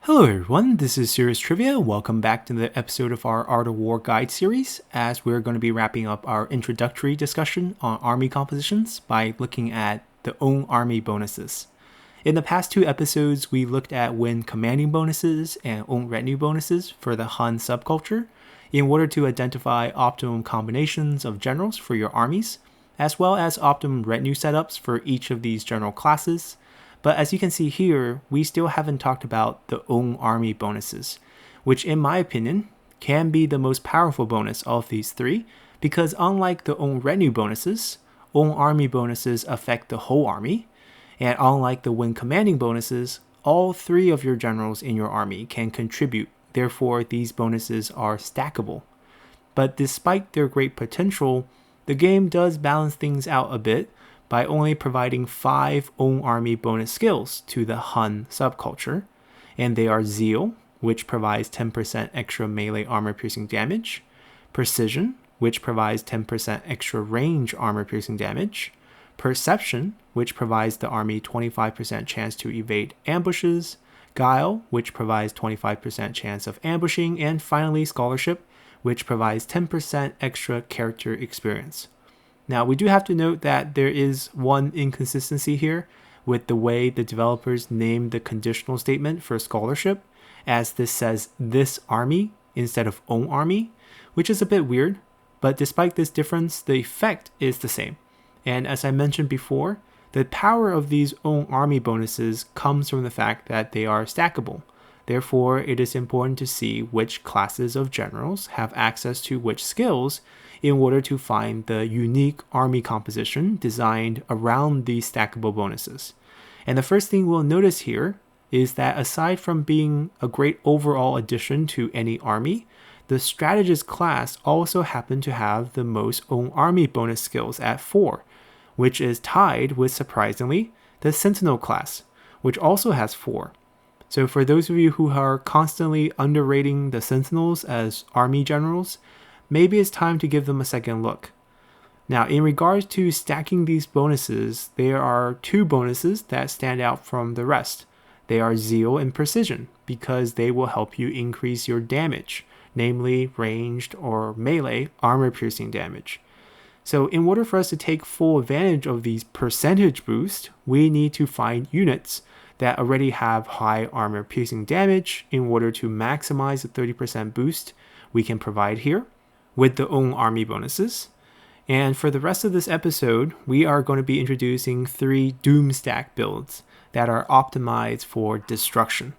Hello everyone, this is Serious Trivia. Welcome back to the episode of our Art of War guide series, as we're going to be wrapping up our introductory discussion on army compositions by looking at the own army bonuses. In the past two episodes, we looked at win commanding bonuses and own retinue bonuses for the Hun subculture in order to identify optimum combinations of generals for your armies, as well as optimum retinue setups for each of these general classes. But as you can see here, we still haven't talked about the own army bonuses, which in my opinion can be the most powerful bonus of these three, because unlike the own retinue bonuses, own army bonuses affect the whole army, and unlike the win commanding bonuses, all three of your generals in your army can contribute, therefore these bonuses are stackable. But despite their great potential, the game does balance things out a bit by only providing 5 own army bonus skills to the Hun subculture, and they are Zeal, which provides 10% extra melee armor piercing damage, Precision, which provides 10% extra range armor piercing damage, Perception, which provides the army 25% chance to evade ambushes, Guile, which provides 25% chance of ambushing, and finally Scholarship, which provides 10% extra character experience. Now, we do have to note that there is one inconsistency here with the way the developers named the conditional statement for Scholarship, as this says this army instead of own army, which is a bit weird, but despite this difference, the effect is the same. And as I mentioned before, the power of these own army bonuses comes from the fact that they are stackable. Therefore, it is important to see which classes of generals have access to which skills in order to find the unique army composition designed around these stackable bonuses. And the first thing we'll notice here is that aside from being a great overall addition to any army, the strategist class also happened to have the most own army bonus skills at 4, which is tied with, surprisingly, the sentinel class, which also has 4. So for those of you who are constantly underrating the sentinels as army generals, maybe it's time to give them a second look. Now, in regards to stacking these bonuses, there are 2 bonuses that stand out from the rest. They are Zeal and Precision, because they will help you increase your damage, namely ranged or melee armor piercing damage. So in order for us to take full advantage of these percentage boosts, we need to find units that already have high armor piercing damage in order to maximize the 30% boost we can provide here with the own army bonuses. And for the rest of this episode, we are going to be introducing 3 Doomstack builds that are optimized for destruction.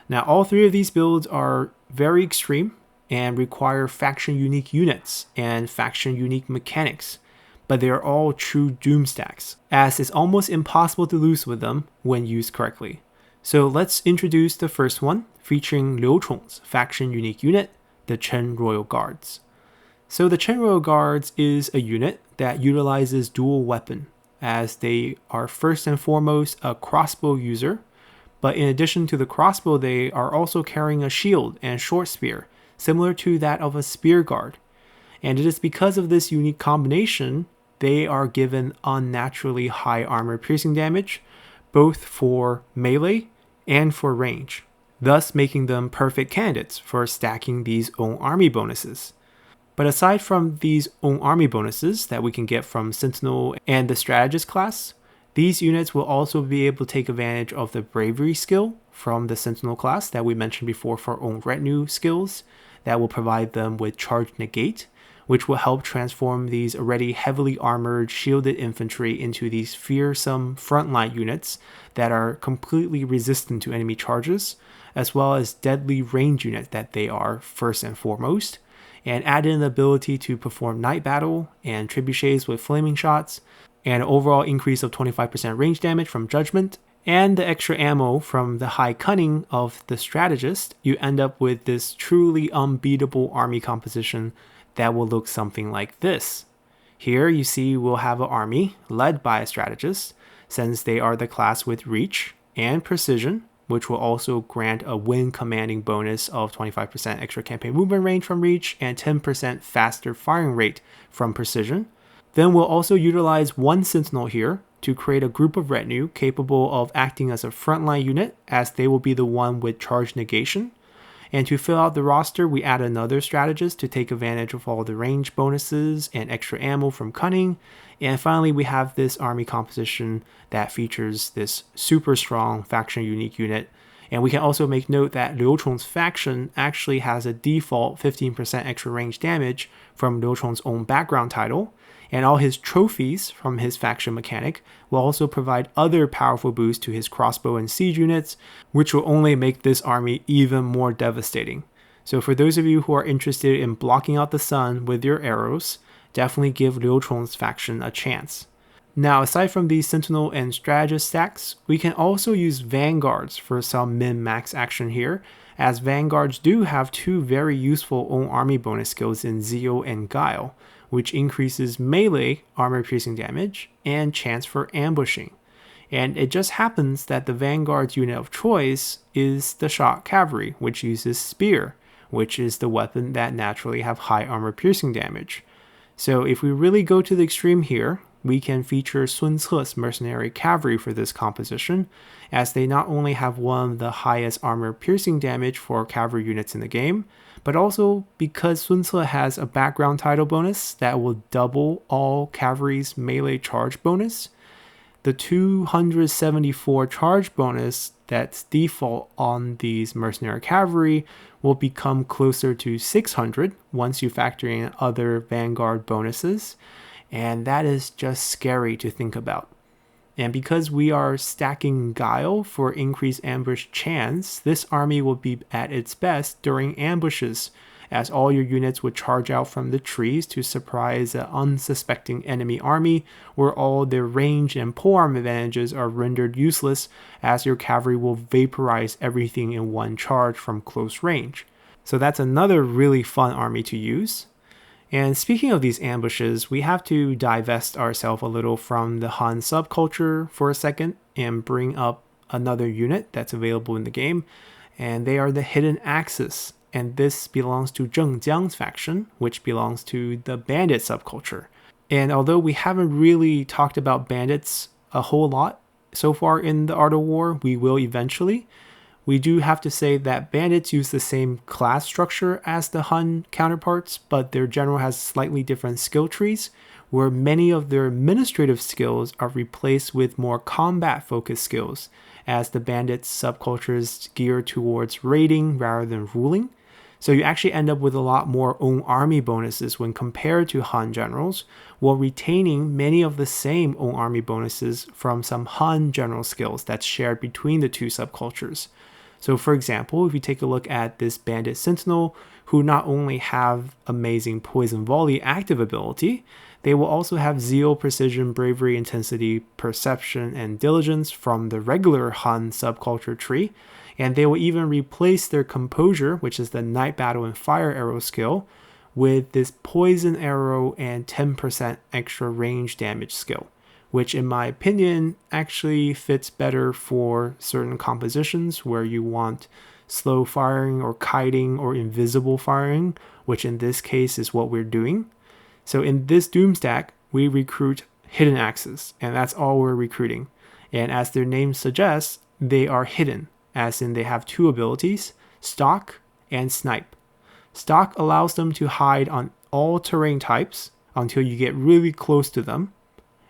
Now, all 3 of these builds are very extreme and require faction unique units and faction unique mechanics, but they are all true Doomstacks, as it's almost impossible to lose with them when used correctly. So let's introduce the first one, featuring Liu Chong's faction unique unit, the Chen Royal Guards. So the Chen Royal Guards is a unit that utilizes dual weapon, as they are first and foremost a crossbow user, but in addition to the crossbow, they are also carrying a shield and short spear, similar to that of a spear guard. And it is because of this unique combination, they are given unnaturally high armor piercing damage, both for melee and for range, thus making them perfect candidates for stacking these own army bonuses. But aside from these own army bonuses that we can get from Sentinel and the Strategist class, these units will also be able to take advantage of the Bravery skill from the Sentinel class that we mentioned before for own retinue skills that will provide them with Charge Negate, which will help transform these already heavily armored, shielded infantry into these fearsome frontline units that are completely resistant to enemy charges, as well as deadly range units that they are first and foremost, and add in the ability to perform night battle and trebuchets with flaming shots, and an overall increase of 25% range damage from Judgment, and the extra ammo from the high cunning of the Strategist, you end up with this truly unbeatable army composition that will look something like this. Here you see we'll have an army led by a Strategist, since they are the class with Reach and Precision, which will also grant a win commanding bonus of 25% extra campaign movement range from Reach and 10% faster firing rate from Precision. Then we'll also utilize one Sentinel here to create a group of retinue capable of acting as a frontline unit, as they will be the one with charge negation. And to fill out the roster, we add another strategist to take advantage of all the range bonuses and extra ammo from Cunning. And finally, we have this army composition that features this super strong faction unique unit. And we can also make note that Liu Chong's faction actually has a default 15% extra range damage from Liu Chong's own background title, and all his trophies from his faction mechanic will also provide other powerful boosts to his crossbow and siege units, which will only make this army even more devastating. So for those of you who are interested in blocking out the sun with your arrows, definitely give Liu Chong's faction a chance. Now, aside from these Sentinel and Strategist stacks, we can also use Vanguards for some min-max action here, as Vanguards do have two very useful own army bonus skills in Zeal and Guile, which increases melee armor-piercing damage and chance for ambushing. And it just happens that the Vanguard's unit of choice is the Shock Cavalry, which uses Spear, which is the weapon that naturally have high armor-piercing damage. So if we really go to the extreme here, we can feature Sun Ce's Mercenary Cavalry for this composition, as they not only have one of the highest armor-piercing damage for cavalry units in the game, but also because Sun Ce has a background title bonus that will double all cavalry's melee charge bonus. The 274 charge bonus that's default on these Mercenary Cavalry will become closer to 600 once you factor in other Vanguard bonuses, and that is just scary to think about. And because we are stacking Guile for increased ambush chance, this army will be at its best during ambushes, as all your units would charge out from the trees to surprise an unsuspecting enemy army, where all their range and polearm advantages are rendered useless, as your cavalry will vaporize everything in one charge from close range. So that's another really fun army to use. And speaking of these ambushes, we have to divest ourselves a little from the Han subculture for a second and bring up another unit that's available in the game, and they are the Hidden Axis. And this belongs to Zheng Jiang's faction, which belongs to the bandit subculture. And although we haven't really talked about bandits a whole lot so far in the Art of War, we will eventually. We do have to say that bandits use the same class structure as the Han counterparts, but their general has slightly different skill trees, where many of their administrative skills are replaced with more combat-focused skills, as the bandits subculture is geared towards raiding rather than ruling. So you actually end up with a lot more own army bonuses when compared to Han generals, while retaining many of the same own army bonuses from some Han general skills that's shared between the two subcultures. So for example, if you take a look at this Bandit Sentinel, who not only have amazing Poison Volley active ability, they will also have Zeal, Precision, Bravery, Intensity, Perception, and Diligence from the regular Han subculture tree, and they will even replace their Composure, which is the Night Battle and Fire Arrow skill, with this Poison Arrow and 10% extra range damage skill, which in my opinion actually fits better for certain compositions where you want slow firing or kiting or invisible firing, which in this case is what we're doing. So in this Doomstack, we recruit Hidden Axis, and that's all we're recruiting. And as their name suggests, they are hidden, as in they have two abilities, Stalk and Snipe. Stalk allows them to hide on all terrain types until you get really close to them,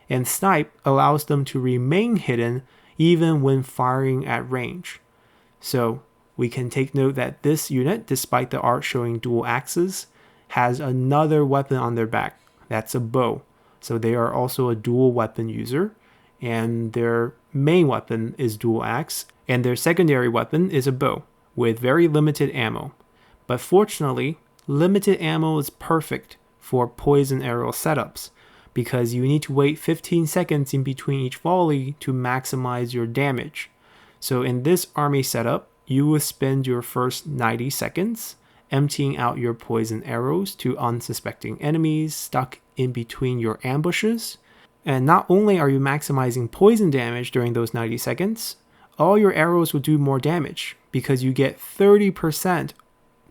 and Snipe allows them to remain hidden even when firing at range. So we can take note that this unit, despite the art showing dual axes, has another weapon on their back. That's a bow. So they are also a dual weapon user, and their main weapon is dual axe, and their secondary weapon is a bow with very limited ammo. But fortunately, limited ammo is perfect for poison arrow setups, because you need to wait 15 seconds in between each volley to maximize your damage. So in this army setup, you will spend your first 90 seconds emptying out your poison arrows to unsuspecting enemies stuck in between your ambushes. And not only are you maximizing poison damage during those 90 seconds, all your arrows will do more damage because you get 30%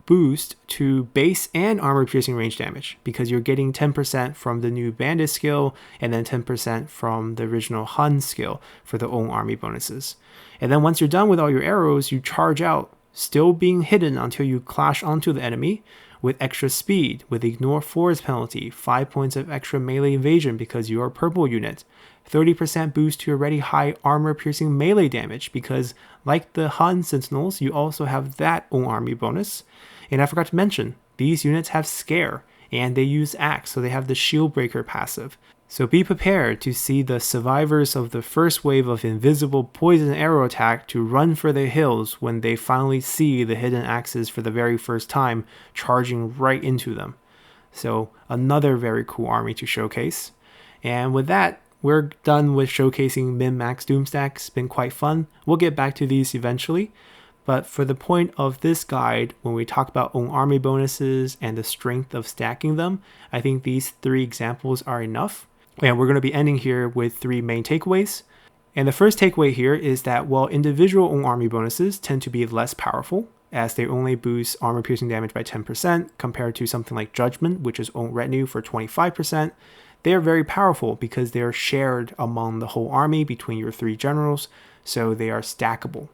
boost to base and armor piercing range damage because you're getting 10% from the new bandit skill and then 10% from the original Hun skill for the own army bonuses. And then once you're done with all your arrows, you charge out, still being hidden until you clash onto the enemy with extra speed, with ignore force penalty, 5 points of extra melee evasion because you're a purple unit, 30% boost to your already high armor piercing melee damage because like the Hun Sentinels, you also have that own army bonus. And I forgot to mention, these units have Scare and they use Axe, so they have the Shield Breaker passive. So be prepared to see the survivors of the first wave of invisible poison arrow attack to run for the hills when they finally see the hidden axes for the very first time charging right into them. So another very cool army to showcase. And with that, we're done with showcasing min-max Doomstack. It's been quite fun. We'll get back to these eventually. But for the point of this guide, when we talk about own army bonuses and the strength of stacking them, I think these 3 examples are enough. And we're going to be ending here with 3 main takeaways. And the first takeaway here is that while individual own army bonuses tend to be less powerful, as they only boost armor piercing damage by 10% compared to something like Judgment, which is own retinue for 25%, they are very powerful because they are shared among the whole army between your 3 generals, so they are stackable.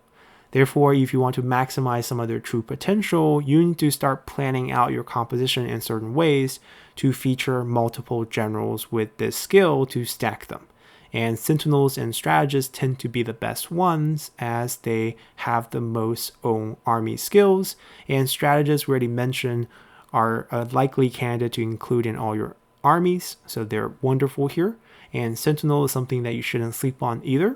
Therefore, if you want to maximize some of their true potential, you need to start planning out your composition in certain ways to feature multiple generals with this skill to stack them. And Sentinels and Strategists tend to be the best ones as they have the most own army skills, and Strategists we already mentioned are a likely candidate to include in all your armies, so they're wonderful here. And Sentinel is something that you shouldn't sleep on either.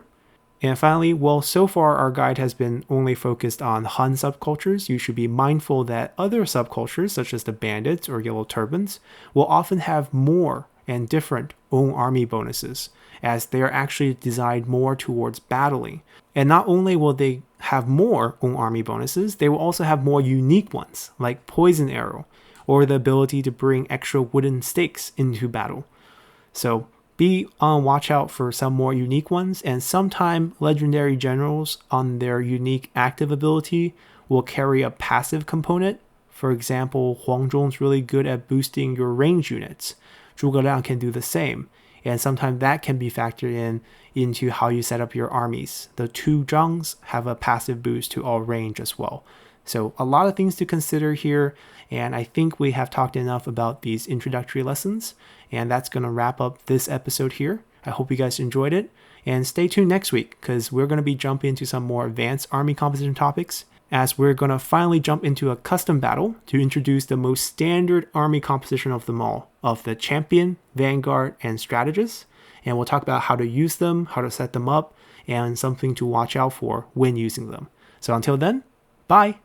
And finally, well, so far our guide has been only focused on Hun subcultures. You should be mindful that other subcultures, such as the Bandits or Yellow Turbans, will often have more and different own army bonuses, as they are actually designed more towards battling. And not only will they have more own army bonuses, they will also have more unique ones, like Poison Arrow, or the ability to bring extra wooden stakes into battle. So be on watch out for some more unique ones, and sometime legendary generals on their unique active ability will carry a passive component. For example, Huang Zhong's really good at boosting your range units. Zhuge Liang can do the same, and sometimes that can be factored into how you set up your armies. The 2 Zhangs have a passive boost to all range as well. So a lot of things to consider here, and I think we have talked enough about these introductory lessons, and that's going to wrap up this episode here. I hope you guys enjoyed it, and stay tuned next week because we're going to be jumping into some more advanced army composition topics, as we're going to finally jump into a custom battle to introduce the most standard army composition of them all, of the Champion, Vanguard, and Strategist, and we'll talk about how to use them, how to set them up, and something to watch out for when using them. So until then, bye!